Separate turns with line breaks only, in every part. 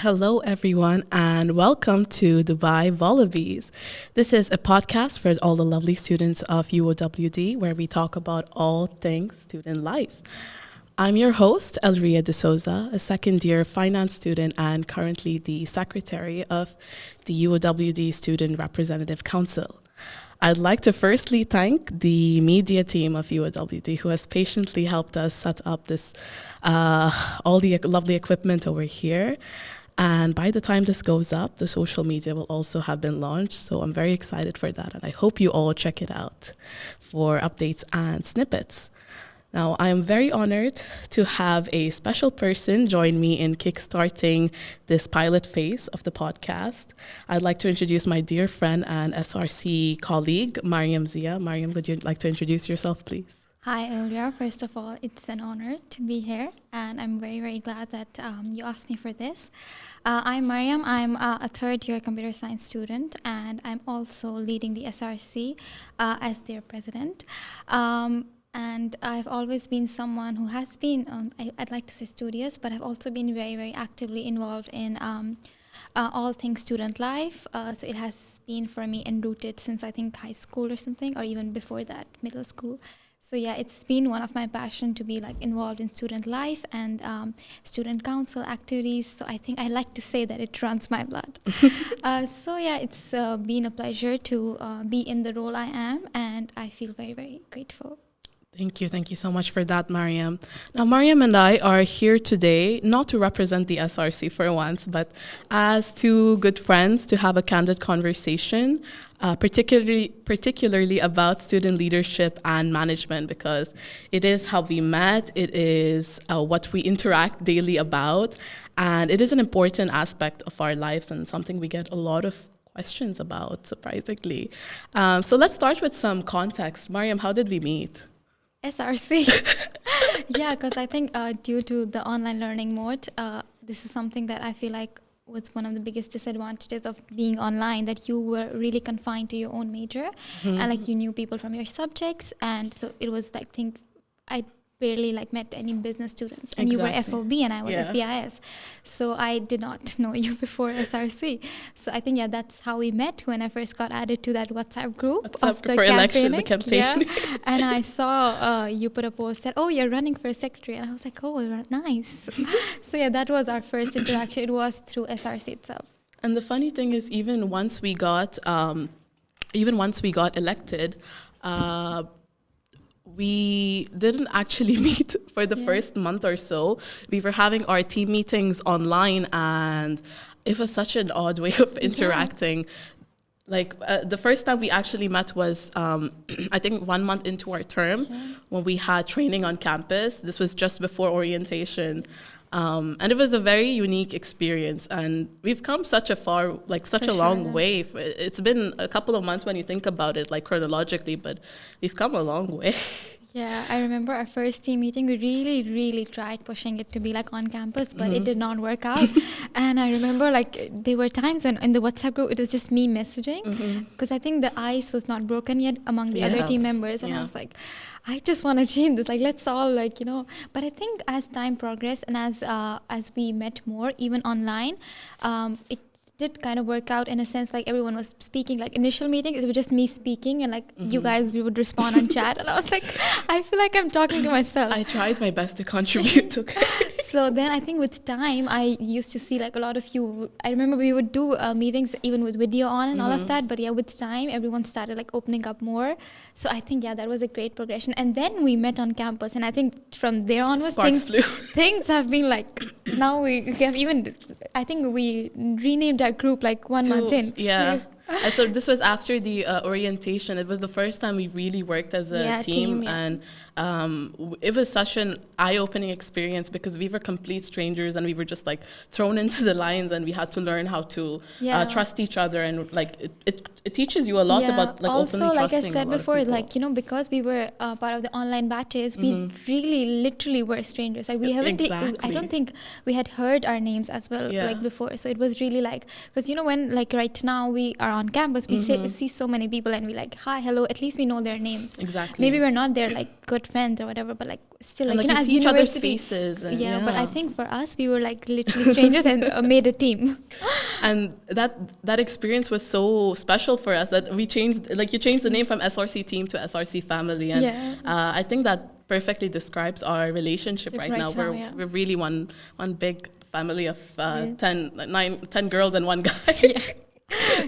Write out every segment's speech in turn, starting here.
Hello, everyone, and welcome to Dubai Wollobies. This is a podcast for all the lovely students of UOWD where we talk about all things student life. I'm your host, Elria de Souza, a second year finance student and currently the secretary of the UOWD Student Representative Council. I'd like to firstly thank the media team of UOWD who has patiently helped us set up this, all the lovely equipment over here. And by the time this goes up, the social media will also have been launched. So I'm very excited for that. And I hope you all check it out for updates and snippets. Now, I am very honored to have a special person join me in kickstarting this pilot phase of the podcast. I'd like to introduce my dear friend and SRC colleague, Maryam Zia. Maryam, would you like to introduce yourself, please?
Hi, Elria. First of all, it's an honor to be here, and I'm very, very glad that you asked me for this. I'm Maryam. I'm a third-year computer science student, and I'm also leading the SRC as their president. And I've always been someone who has been, I'd like to say studious, but I've also been very, very actively involved in all things student life. So it has been for me enrooted since I think high school or something, or even before that, middle school. So yeah, it's been one of my passion to be like involved in student life and student council activities. So I think I like to say that it runs my blood. So yeah, it's been a pleasure to be in the role I am, and I feel very, very grateful.
Thank you. Thank you so much for that, Maryam. Now, Maryam and I are here today not to represent the SRC for once, but as two good friends to have a candid conversation, particularly about student leadership and management, because it is how we met, it is what we interact daily about, and it is an important aspect of our lives and something we get a lot of questions about, surprisingly. So let's start with some context. Maryam, how did we meet?
SRC. Yeah, because I think due to the online learning mode, this is something that I feel like was one of the biggest disadvantages of being online, that you were really confined to your own major, and like you knew people from your subjects, and so it was like, I barely like met any business students, and you were FOB and I was FEIS, so I did not know you before SRC. So I think that's how we met when I first got added to that WhatsApp group of the campaign. Yeah. And I saw you put a post that, oh, you're running for secretary, and I was like, oh, nice. So yeah, that was our first interaction. It was through SRC itself.
And the funny thing is, even once we got elected, we didn't actually meet for the first month or so. We were having our team meetings online, and it was such an odd way of interacting. Like the first time we actually met was, I think 1 month into our term, when we had training on campus. This was just before orientation. And it was a very unique experience, and we've come such a long way. It's been a couple of months when you think about it, like chronologically, but we've come a long way.
Yeah, I remember our first team meeting, we really, really tried pushing it to be like on campus, but it did not work out. And I remember like there were times when in the WhatsApp group, it was just me messaging, because I think the ice was not broken yet among the other team members. And I was like, I just want to change this. Like, let's all but I think as time progressed and as we met more, even online, it did kind of work out in a sense, like everyone was speaking. Like initial meetings, it was just me speaking, and like you guys, we would respond on chat, and I was like, I feel like I'm talking to myself.
I tried my best to contribute. Okay.
So then I think with time, I used to see like a lot of you. I remember we would do meetings even with video on and all of that. But yeah, with time, everyone started like opening up more. So I think that was a great progression. And then we met on campus, and I think from there onwards, things have been like, now we have even, I think we renamed our group like 1 month in.
Yeah. So this was after the orientation. It was the first time we really worked as a team. And it was such an eye-opening experience, because we were complete strangers, and we were just like thrown into the lines, and we had to learn how to trust each other, and like it teaches you a lot about like
also,
openly
like
trusting
I said before, like because we were part of the online batches, we really literally were strangers. Like we haven't I don't think we had heard our names as well like before. So it was really like, because when like right now we are on campus, we see so many people and we like, hi, hello, at least we know their names.
Exactly.
Maybe we're not their like good friends or whatever, but like still,
and
like,
you
as
see each other's
university
faces. And
yeah, but I think for us, we were like literally strangers and made a team.
And that experience was so special for us that we changed, like you changed the name from SRC team to SRC family. And I think that perfectly describes our relationship right now. We're really one big family of 10 girls and one guy.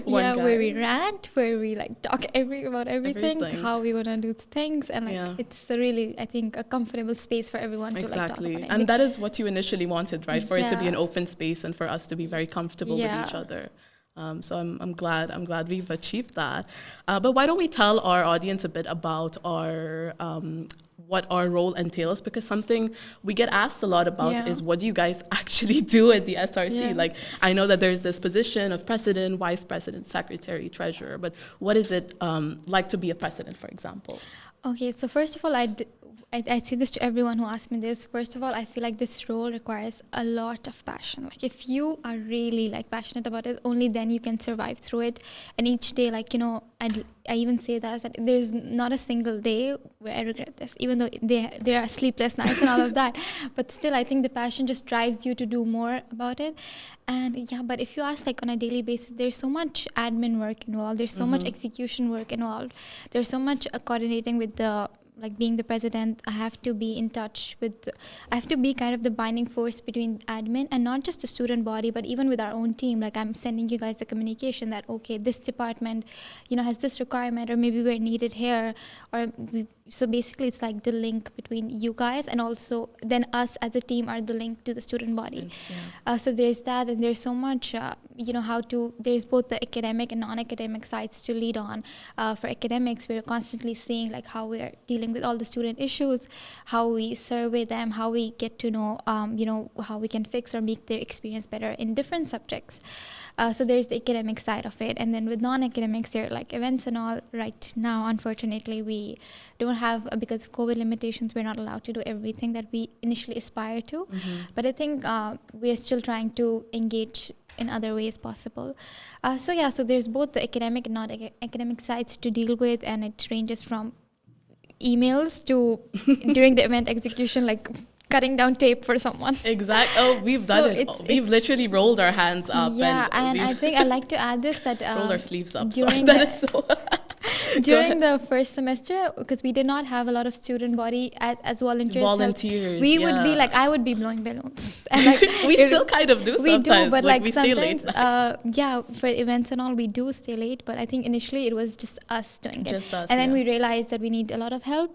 Where we rant, where we like talk about everything, how we want to do things, and like it's really, I think, a comfortable space for everyone to like talk about it.
And that is what you initially wanted, right? For it to be an open space and for us to be very comfortable with each other. So I'm glad we've achieved that. But why don't we tell our audience a bit about our what our role entails, because something we get asked a lot about is what do you guys actually do at the SRC? Like, I know that there's this position of president, vice president, secretary, treasurer, but what is it like to be a president, for example?
Okay, so first of all, I say this to everyone who asks me this. First of all, I feel like this role requires a lot of passion. Like if you are really like passionate about it, only then you can survive through it. And each day, like, you know, I even say that there's not a single day where I regret this, even though there are sleepless nights and all of that. But still, I think the passion just drives you to do more about it. And yeah, but if you ask like on a daily basis, there's so much admin work involved. There's so much execution work involved. There's so much coordinating with the, like being the president, I have to be in touch with, I have to be kind of the binding force between admin and not just the student body, but even with our own team. Like I'm sending you guys the communication that, okay, this department, you know, has this requirement, or maybe we're needed here, or so basically it's like the link between you guys, and also then us as a team are the link to the student body. So there's that, and there's so much, you know, there's both the academic and non-academic sides to lead on. For academics, we're constantly seeing like how we're dealing with all the student issues, how we survey them, how we get to know, you know, how we can fix or make their experience better in different subjects. So there's the academic side of it. And then with non-academics, there are like events and all. Right now, unfortunately, we don't have, because of COVID limitations, we're not allowed to do everything that we initially aspire to. But I think we're still trying to engage in other ways possible. So there's both the academic and non-academic sides to deal with, and it ranges from emails to during the event execution, like cutting down tape for someone.
Exactly. Oh, we've done it. We've literally rolled our hands up.
Yeah, and I think I'd like to add this, that
rolled our sleeves up.
During during the first semester, because we did not have a lot of student body as volunteers, we would be like, I would be blowing balloons, and like
we still kind of do sometimes.
We do, but like
we
sometimes
stay late.
yeah, for events and all we do stay late, but I think initially it was just us doing it,
just us,
and then we realized that we need a lot of help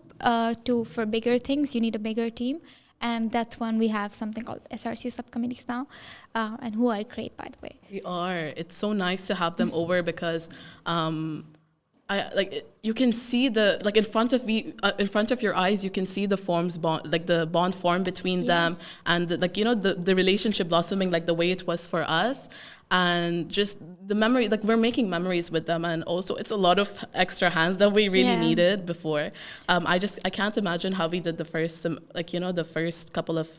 for bigger things. You need a bigger team. And that's when we have something called SRC subcommittees now, and who are great, by the way.
We are. It's so nice to have them over, because you can see the, like in front of your eyes, you can see the bond form between them, and the relationship blossoming like the way it was for us. And just the memory, like we're making memories with them, and also it's a lot of extra hands that we really needed before. I can't imagine how we did the first couple of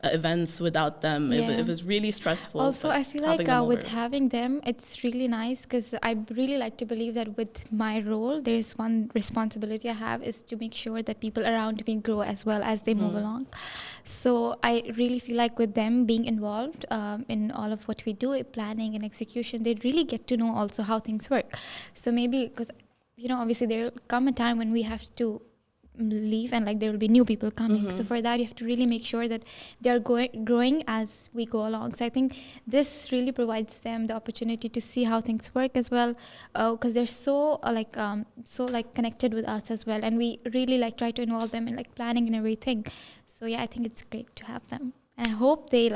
events without them. It was really stressful.
Also, I feel like with having them, it's really nice, because I really like to believe that with my role, there's one responsibility I have, is to make sure that people around me grow as well as they move along. So I really feel like with them being involved in all of what we do, planning and execution, they really get to know also how things work. So maybe, because obviously there will come a time when we have to leave, and like there will be new people coming. So for that, you have to really make sure that they are growing as we go along. So I think this really provides them the opportunity to see how things work as well, because they're so connected with us as well, and we really try to involve them in like planning and everything. So yeah, I think it's great to have them. And I hope they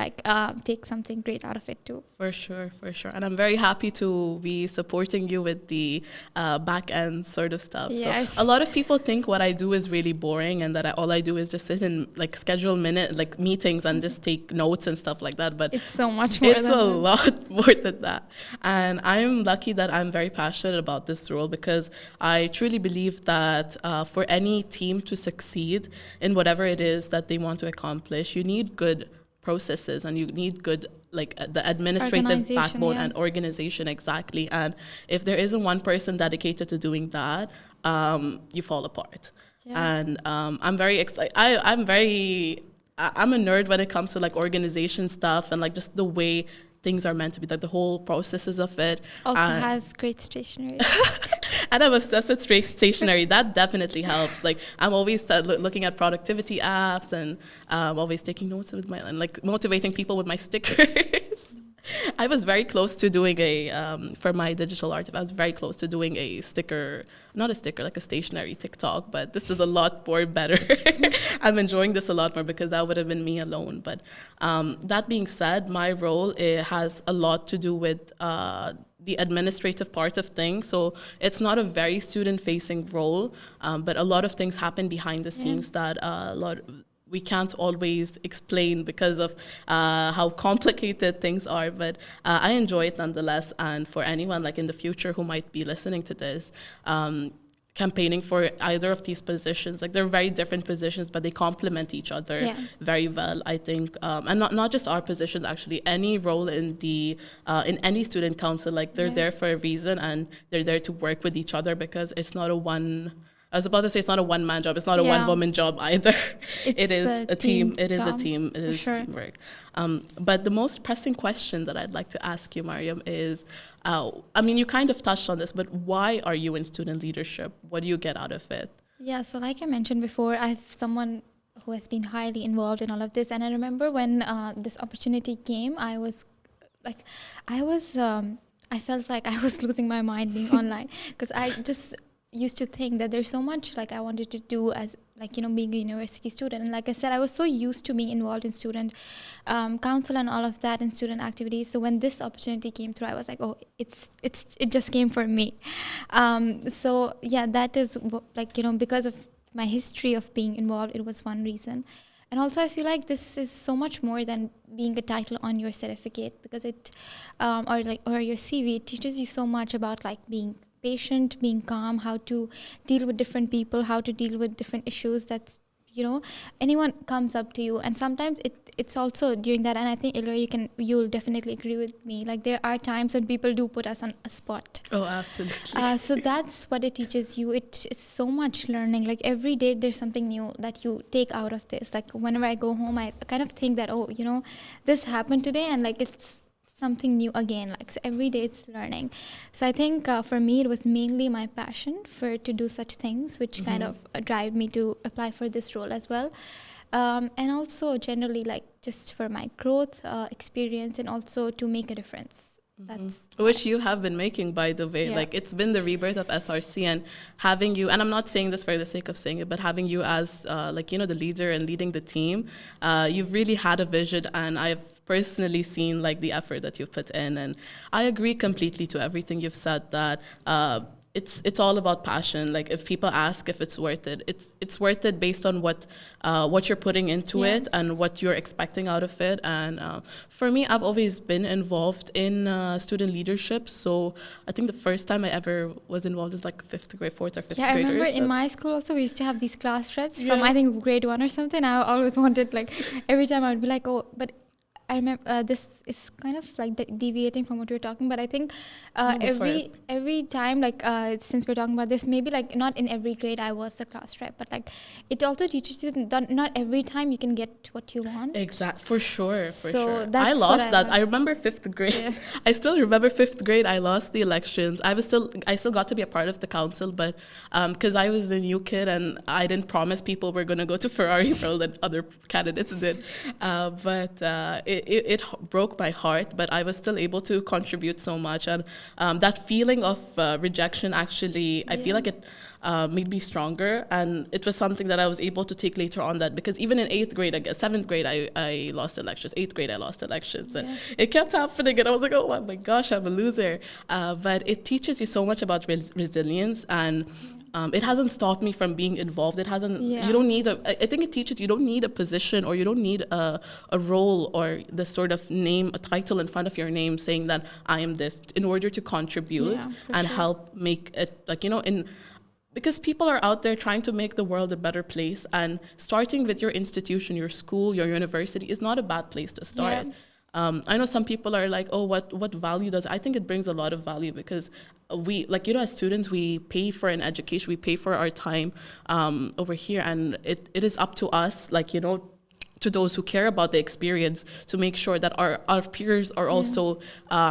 take something great out of it too. For sure. And I'm very happy to be supporting you with the back end sort of stuff. Yeah. So a lot of people think what I do is really boring, and that all I do is just sit in schedule meetings and just take notes and stuff like that. But it's so much more. It's a lot more than that. And I'm lucky that I'm very passionate about this role, because I truly believe that for any team to succeed in whatever it is that they want to accomplish, you need good
processes, and you need good the administrative backbone and organization, exactly. And if there isn't one person dedicated to doing that, you fall apart. And I'm very excited. I'm a nerd when it comes to like organization stuff and like just the way things are meant to be, like the whole processes of it.
Also has great stationery.
And I'm obsessed with stationery. That definitely helps. Like I'm always looking at productivity apps and always taking notes with and like motivating people with my stickers. I was very close to doing for my digital art, I was very close to doing a sticker, not a sticker, like a stationery TikTok, but this is a lot more better. I'm enjoying this a lot more because that would have been me alone. But that being said, my role has a lot to do with the administrative part of things. So it's not a very student-facing role, but a lot of things happen behind the scenes that we can't always explain because of how complicated things are, but I enjoy it nonetheless. And for anyone like in the future who might be listening to this, campaigning for either of these positions, like they're very different positions, but they complement each other very well, I think. And not just our positions, actually, any role in any student council, like they're there for a reason, and they're there to work with each other, because it's not a one-man job. It's not a one-woman job either. It is a team. It is a team. It is teamwork. But the most pressing question that I'd like to ask you, Maryam, is, you kind of touched on this, but why are you in student leadership? What do you get out of it? Yeah,
so like I mentioned before, I'm someone who has been highly involved in all of this. And I remember when this opportunity came, I felt like I was losing my mind being online, because I just used to think that there's so much like I wanted to do as being a university student. And like I said, I was so used to being involved in student council and all of that and student activities. So when this opportunity came through, I was like, oh, it just came for me. So yeah, that is because of my history of being involved, it was one reason. And also I feel like this is so much more than being a title on your certificate, because it or your CV, it teaches you so much about like being patient, being calm, how to deal with different people, how to deal with different issues that anyone comes up to you. And sometimes it's also during that, and I think Elria, you'll definitely agree with me, like there are times when people do put us on a spot.
Oh, absolutely.
So that's what it teaches you. It's so much learning. Like every day there's something new that you take out of this. Like whenever I go home, I kind of think that, oh, this happened today, and like it's something new again. Like so every day it's learning. So I think for me it was mainly my passion to do such things, which kind of drive me to apply for this role as well. And also generally like just for my growth, experience, and also to make a difference. That's
which you have been making, by the way. Like it's been the rebirth of SRC, and having you, and I'm not saying this for the sake of saying it, but having you as the leader and leading the team, you've really had a vision, and I've personally seen like the effort that you've put in, and I agree completely to everything you've said, that it's all about passion. Like if people ask if it's worth it, it's worth it based on what you're putting into it and what you're expecting out of it. And for me, I've always been involved in student leadership. So I think the first time I ever was involved is like fourth or fifth grade.
I remember in my school also we used to have these class reps from I think grade 1 or something. I always wanted, like every time I would be like, oh, but I remember this is kind of like deviating from what we were talking, but I think every time, like since we're talking about this, maybe like not in every grade I was the class rep, but like it also teaches you that not every time you can get what you want.
Exactly, for sure. I lost that. I remember fifth grade. Yeah. I still remember fifth grade. I lost the elections. I still got to be a part of the council, but because I was the new kid and I didn't promise people we're going to go to Ferrari World and other candidates did, but it broke my heart, but I was still able to contribute so much. And that feeling of rejection, actually, I feel like it made me stronger. And it was something that I was able to take later on, that because even in 8th grade, I guess 7th grade, I lost elections. 8th grade, I lost elections. And it kept happening. And I was like, oh my gosh, I'm a loser. But it teaches you so much about resilience. And it hasn't stopped me from being involved. It hasn't, you don't need I think it teaches you don't need a position, or you don't need a role or this sort of name, a title in front of your name saying that I am this, in order to contribute and help make it, like, because people are out there trying to make the world a better place, and starting with your institution, your school, your university is not a bad place to start.
Yeah.
I know some people are like, oh, what value does, I think it brings a lot of value, because we, like, you know, as students, we pay for an education, we pay for our time over here, and it is up to us, like, you know, to those who care about the experience, to make sure that our peers are also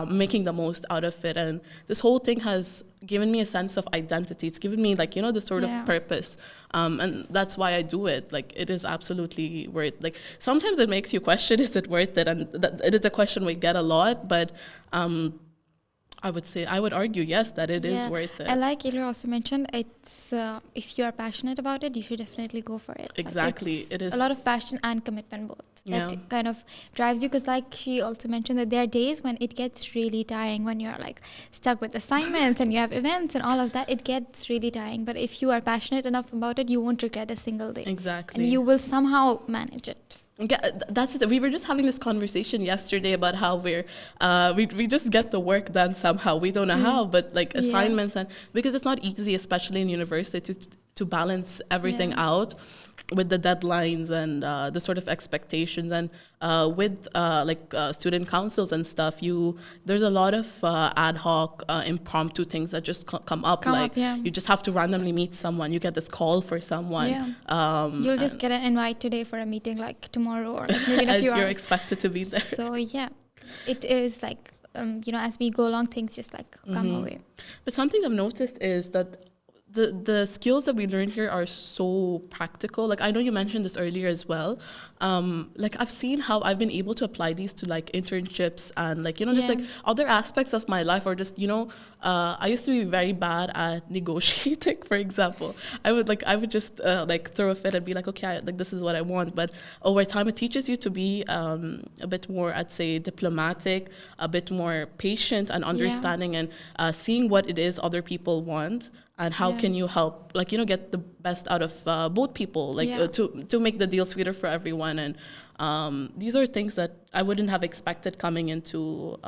making the most out of it. And this whole thing has given me a sense of identity. It's given me, like, you know, the sort of purpose. And that's why I do it. Like, it is absolutely worth, like, sometimes it makes you question, is it worth it? And it is a question we get a lot, but I would argue, yes, that it is worth it.
And like Elria also mentioned, it's if you are passionate about it, you should definitely go for it.
Exactly.
Like,
it is
a lot of passion and commitment both. That kind of drives you, because like she also mentioned that there are days when it gets really tiring, when you're like stuck with assignments and you have events and all of that. It gets really tiring. But if you are passionate enough about it, you won't regret a single day.
Exactly.
And you will somehow manage it.
Yeah, that's it. We were just having this conversation yesterday about how we just get the work done somehow. We don't know how, but like assignments, and because it's not easy, especially in university, to balance everything out with the deadlines and the sort of expectations, and with student councils and stuff. There's a lot of ad hoc, impromptu things that just come up. You just have to randomly meet someone. You get this call for someone.
You'll just get an invite today for a meeting, like tomorrow, or like maybe in a few hours.
You're expected to be there.
So yeah, it is like as we go along, things just like come away.
But something I've noticed is that the skills that we learn here are so practical. Like, I know you mentioned this earlier as well. Like, I've seen how I've been able to apply these to like internships and like, you know, just like other aspects of my life, or just, you know, I used to be very bad at negotiating, for example. I would just like throw a fit and be like, okay, like this is what I want. But over time, it teaches you to be a bit more, I'd say, diplomatic, a bit more patient and understanding, and seeing what it is other people want. And how can you help, like, you know, get the best out of both people, like to make the deal sweeter for everyone. And these are things that I wouldn't have expected coming into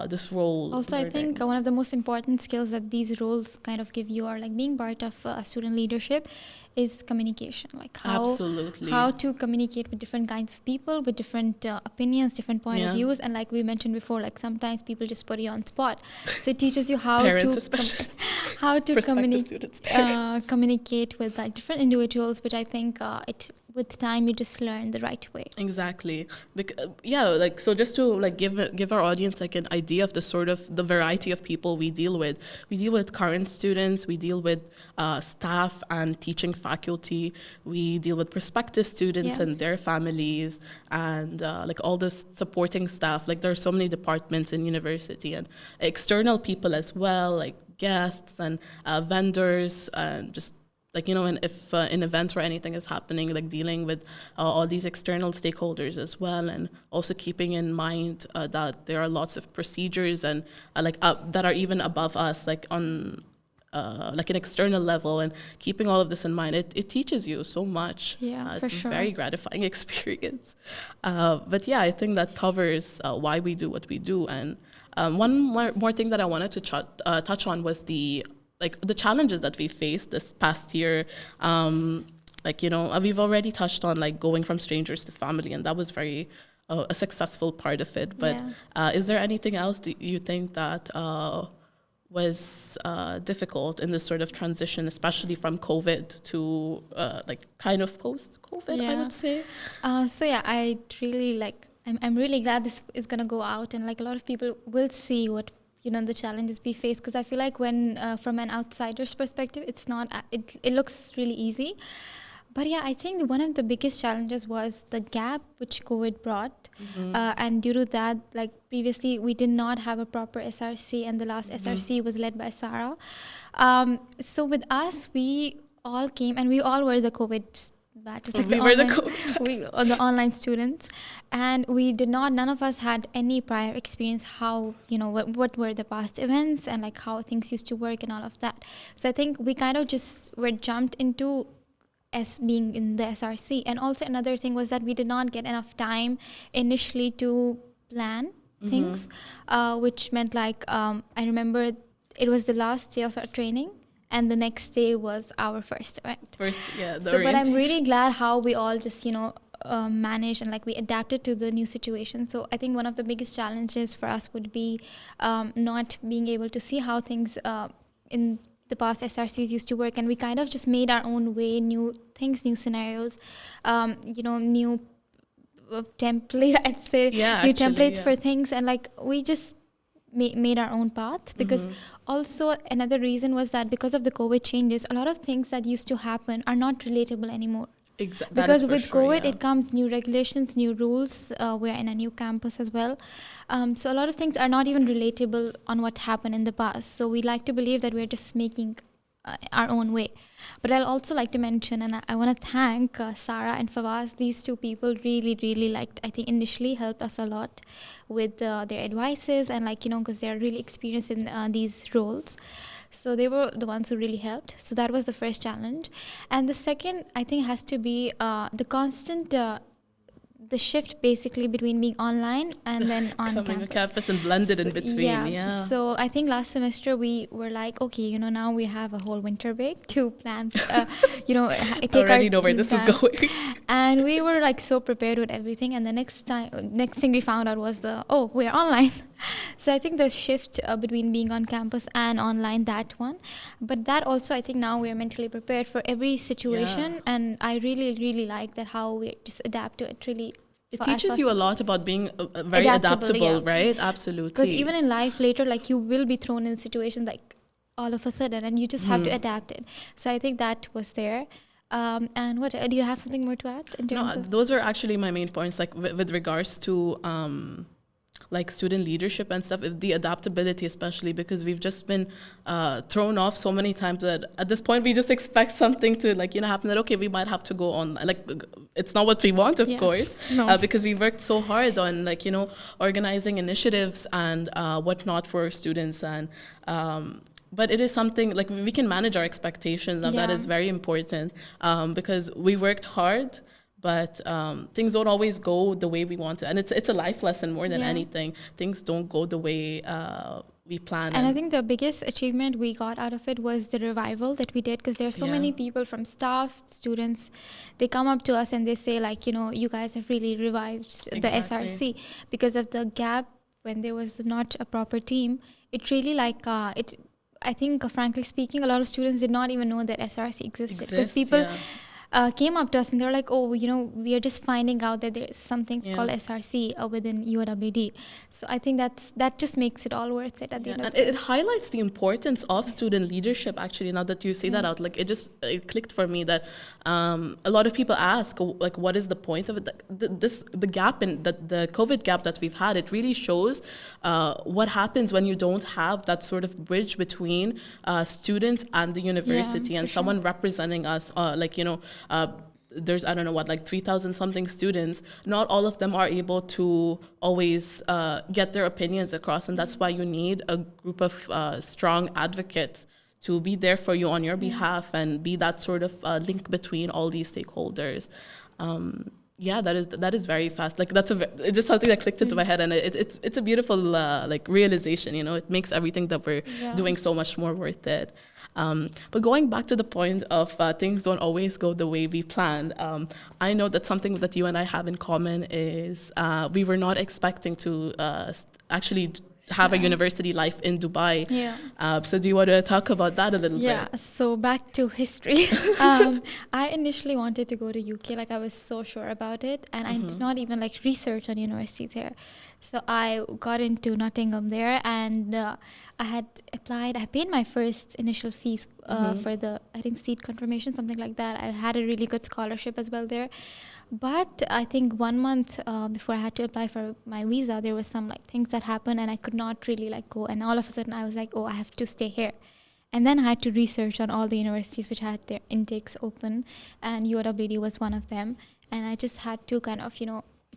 this role.
Also, I think one of the most important skills that these roles kind of give you, or like being part of student leadership, is communication. Like how to communicate with different kinds of people, with different opinions, different point of views. And like we mentioned before, like sometimes people just put you on spot. So it teaches you how to communicate with like different individuals, which I think with time you just learn the right way.
Exactly. Like, so just to like give our audience like an idea of the variety of people we deal with. We deal with current students, we deal with staff and teaching faculty, we deal with prospective students and their families, and like all this supporting staff. Like, there are so many departments in university, and external people as well, like guests and vendors, and just like, you know, and if in events where anything is happening, like dealing with all these external stakeholders as well, and also keeping in mind that there are lots of procedures and that are even above us, like on like an external level, and keeping all of this in mind, it teaches you so much.
For
it's
sure.
a very gratifying experience. But yeah, I think that covers why we do what we do. And one more thing that I wanted to touch on was the challenges that we faced this past year. Like, you know, we've already touched on like going from strangers to family, and that was very a successful part of it. But is there anything else do you think that was difficult in this sort of transition, especially from COVID to like kind of post-COVID, I would say?
I really I'm really glad this is gonna go out, and like a lot of people will see what, you know, the challenges we face, because I feel like when from an outsider's perspective, it's not it looks really easy. But yeah, I think one of the biggest challenges was the gap which COVID brought. And due to that, like previously we did not have a proper SRC, and the last SRC was led by Sarah. So with us, we all came, and we all were the COVID batches, like the online students, and none of us had any prior experience how, you know, what were the past events and like how things used to work and all of that. So I think we kind of just were jumped into as being in the SRC. And also another thing was that we did not get enough time initially to plan things, which meant like I remember it was the last day of our training, and the next day was our first event. But I'm really glad how we all just managed and like we adapted to the new situation. So I think one of the biggest challenges for us would be not being able to see how things in the past SRCs used to work, and we kind of just made our own way, new things, new scenarios, new template, I'd say, new templates for things, and like we just made our own path. Because also another reason was that because of the COVID changes, a lot of things that used to happen are not relatable anymore. Because with COVID, it comes new regulations, new rules. We're in a new campus as well. So a lot of things are not even relatable on what happened in the past. So we like to believe that we're just making our own way. But I'll also like to mention, and I want to thank Sarah and Fawaz. These two people really, really I think initially helped us a lot with their advices, and because they're really experienced in these roles. So they were the ones who really helped. So that was the first challenge. And the second, I think, has to be the constant, the shift basically between being online and then on
campus and blended in between.
So I think last semester we were like, okay, now we have a whole winter break to plan, take
already know where this is going.
And we were like so prepared with everything. And the next thing we found out was we're online. So I think the shift between being on campus and online, that one. But that also, I think now we're mentally prepared for every situation. Yeah. And I really, really like that how we just adapt to it really.
It teaches you a lot about being very adaptable, right? Absolutely.
Because even in life later, like you will be thrown in situations like all of a sudden, and you just have to adapt it. So I think that was there. And what, do you have something more to add in terms of?
Those are actually my main points, like with regards to like student leadership and stuff, the adaptability especially, because we've just been thrown off so many times that at this point we just expect something to happen, that okay, we might have to go on, like it's not what we want, of course, because we worked so hard on organizing initiatives and whatnot for students, and but it is something like we can manage our expectations, and that is very important, because we worked hard. But things don't always go the way we want it. And it's a life lesson more than anything. Things don't go the way we plan.
And I think the biggest achievement we got out of it was the revival that we did, because there are so many people from staff, students, they come up to us and they say you guys have really revived the SRC because of the gap when there was not a proper team. It really I think, frankly speaking, a lot of students did not even know that SRC existed, because people came up to us and they're like, we are just finding out that there's something called SRC within UOWD. So I think that just makes it all worth it at the end of the day.
And it highlights the importance of student leadership, actually, now that you say that out. Like it clicked for me that a lot of people ask, like, what is the point of it? The gap in the COVID gap that we've had, it really shows what happens when you don't have that sort of bridge between students and the university, and someone representing us, there's, I don't know what, like 3,000 something students. Not all of them are able to always get their opinions across, and that's why you need a group of strong advocates to be there for you on your behalf and be that sort of link between all these stakeholders. That is very fast. Like it's just something that clicked into my head, and it's a beautiful realization. It makes everything that we're doing so much more worth it. But going back to the point of things don't always go the way we planned, I know that something that you and I have in common is we were not expecting to actually have a university life in Dubai. So do you want to talk about that a little bit?
Yeah, so back to history. I initially wanted to go to UK, I was so sure about it, and I did not even research on universities here. So I got into Nottingham there, and I had applied. I paid my first initial fees for the, I think, seat confirmation, something like that. I had a really good scholarship as well there. But I think 1 month before I had to apply for my visa, there was some things that happened, and I could not really go. And all of a sudden I was like, I have to stay here. And then I had to research on all the universities which had their intakes open, and UOWD was one of them. And I just had to kind of,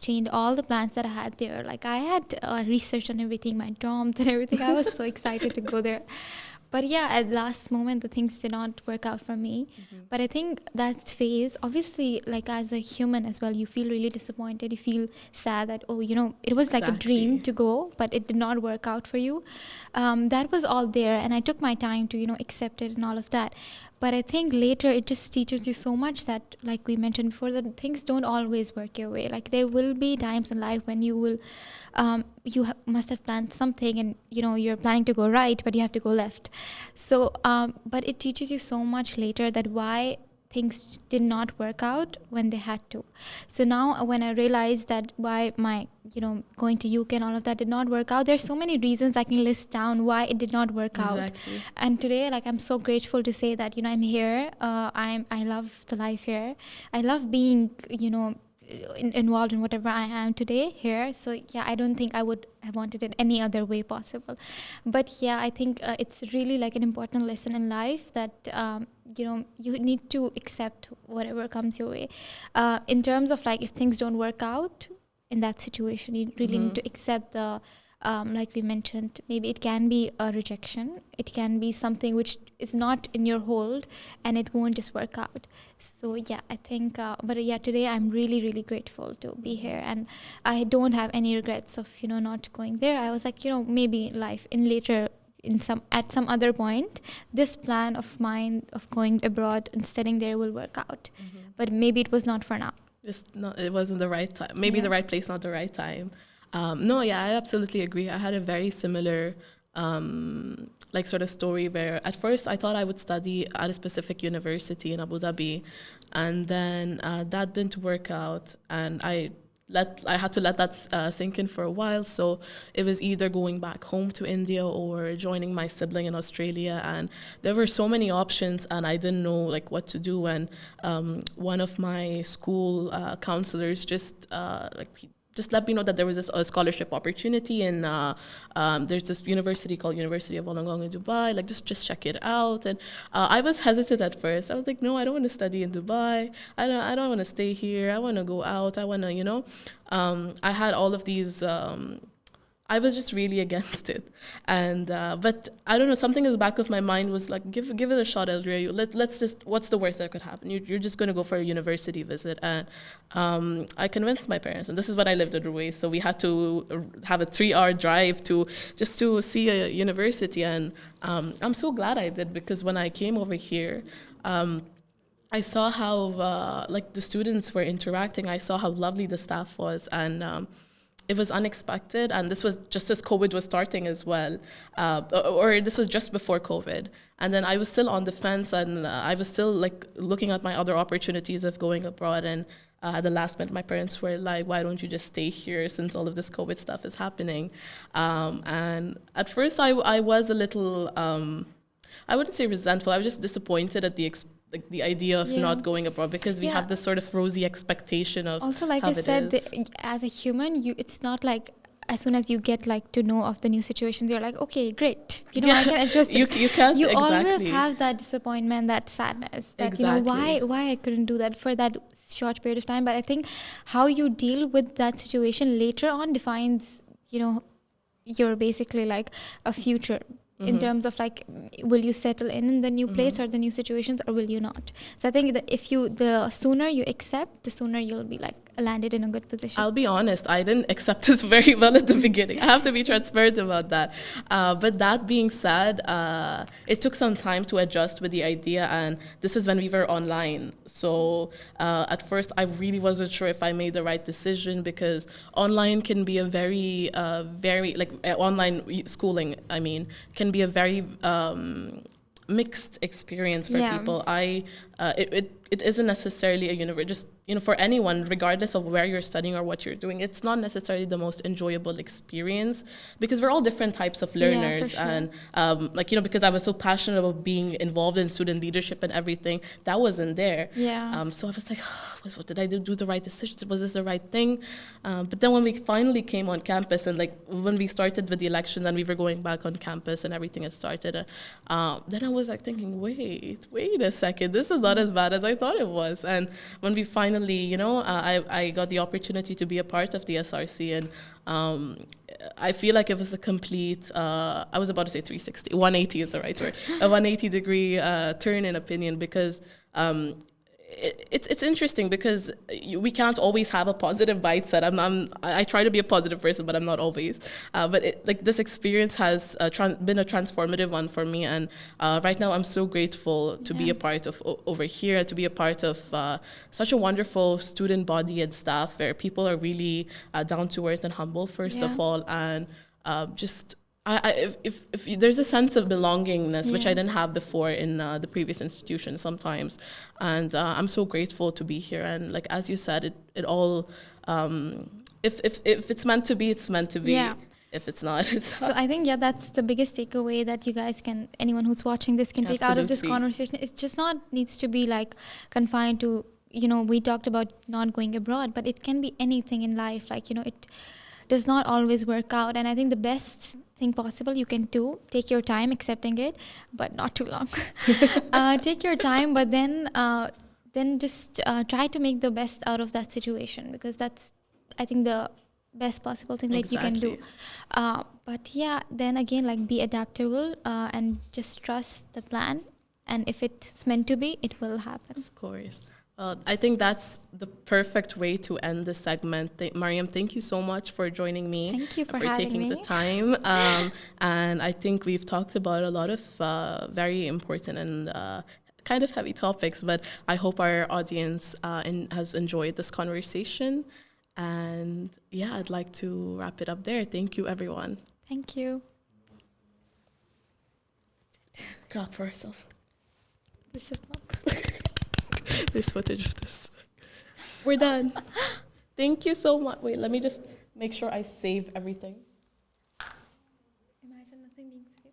change all the plans that I had there. I had researched on everything, my dorms and everything. I was so excited to go there. But yeah, at last moment, the things did not work out for me. But I think that phase, obviously, like as a human as well, you feel really disappointed. You feel sad that, oh, it was like a dream to go, but it did not work out for you. That was all there. And I took my time to, accept it and all of that. But I think later it just teaches you so much that, like we mentioned before, that things don't always work your way. Like there will be times in life when you will, must have planned something and, you're planning to go right, but you have to go left. So, but it teaches you so much later that why things did not work out when they had to. So now when I realized that why my, going to UK and all of that did not work out, there's so many reasons I can list down why it did not work out. And today, like, I'm so grateful to say that, I'm here. I love the life here. I love being, involved in whatever I am today here. So yeah, I don't think I would have wanted it any other way possible. But yeah, I think it's really like an important lesson in life that you need to accept whatever comes your way. In terms of like if things don't work out in that situation, you really need to accept the like we mentioned, maybe it can be a rejection, it can be something which is not in your hold and it won't just work out. So yeah, I think but yeah, today I'm really, really grateful to be here, and I don't have any regrets of not going there. I was like, maybe life in later at some other point, this plan of mine of going abroad and studying there will work out. But maybe it was not for now.
Just not, it wasn't the right time. Maybe the right place, not the right time. No, yeah, I absolutely agree. I had a very similar like sort of story where at first I thought I would study at a specific university in Abu Dhabi, and then that didn't work out, and I had to let that sink in for a while. So it was either going back home to India or joining my sibling in Australia, and there were so many options and I didn't know like what to do. And one of my school counselors just let me know that there was a scholarship opportunity, and there's this university called University of Wollongong in Dubai. Like, just check it out. And I was hesitant at first. I was like, no, I don't want to study in Dubai. I don't want to stay here. I want to go out. I want to, I had all of these. I was just really against it, and but I don't know, something in the back of my mind was like, give it a shot, Elria. Let's just, what's the worst that could happen? You're just going to go for a university visit. And I convinced my parents, and this is when I lived in Ruwais, so we had to have a 3-hour drive to see a university. And I'm so glad I did, because when I came over here, I saw how like the students were interacting. I saw how lovely the staff was, and it was unexpected, and this was just as COVID was starting as well, or this was just before COVID. And then I was still on the fence, and I was still like looking at my other opportunities of going abroad. And at the last minute, my parents were like, "Why don't you just stay here since all of this COVID stuff is happening?" And at first, I was a little, I wouldn't say resentful. I was just disappointed at the idea of not going abroad, because we have this sort of rosy expectation of
also, like I said, as a human, it's not like as soon as you get like to know of the new situations, you're like, okay, great, I can adjust.
You can't.
You always have that disappointment, that sadness, that why I couldn't do that for that short period of time. But I think how you deal with that situation later on defines your basically like a future. In terms of like, will you settle in the new place or the new situations, or will you not? So I think that the sooner you accept, the sooner you'll be like landed in a good position.
I'll be honest, I didn't accept it very well at the beginning. I have to be transparent about that. But that being said, it took some time to adjust with the idea, and this is when we were online. So at first, I really wasn't sure if I made the right decision, because online can be a very, online schooling, I mean, can be a very mixed experience for people. It isn't necessarily a university, just for anyone, regardless of where you're studying or what you're doing, it's not necessarily the most enjoyable experience, because we're all different types of learners.
For sure.
And because I was so passionate about being involved in student leadership and everything, that wasn't there. So I was like, what did I do the right decision? Was this the right thing? But then when we finally came on campus, and like when we started with the elections and we were going back on campus and everything had started, then I was like thinking, wait a second, this is not as bad as I thought it was. And when we finally finally, I got the opportunity to be a part of the SRC, and I feel like it was a complete, I was about to say 360, 180 is the right word, a 180-degree turn in opinion, because it's interesting because we can't always have a positive mindset. I try to be a positive person, but I'm not always. But this experience has been a transformative one for me, and right now I'm so grateful to be a part of over here, to be a part of such a wonderful student body and staff where people are really down to earth and humble first of all, and just. If there's a sense of belongingness, which I didn't have before in the previous institution sometimes, and I'm so grateful to be here. And like as you said, it all if it's meant to be, it's meant to be.
Yeah.
If it's not, it's not.
So I think that's the biggest takeaway that you guys can, anyone who's watching this can take out of this conversation. It's just not needs to be like confined to, we talked about not going abroad, but it can be anything in life. Like, it does not always work out, and I think the best thing possible you can do, take your time accepting it, but not too long. Take your time, but then just try to make the best out of that situation, because that's, I think, the best possible thing that you can do. But yeah, then again, like, be adaptable and just trust the plan, and if it's meant to be, it will happen.
Of course. I think that's the perfect way to end this segment. Maryam, thank you so much for joining me.
Thank you for
taking the time. And I think we've talked about a lot of very important and kind of heavy topics, but I hope our audience has enjoyed this conversation. And yeah, I'd like to wrap it up there. Thank you, everyone.
Thank you.
Clap for ourselves.
This is not.
There's footage of this. We're done. Thank you so much. Wait, let me just make sure I save everything.
Imagine nothing being said.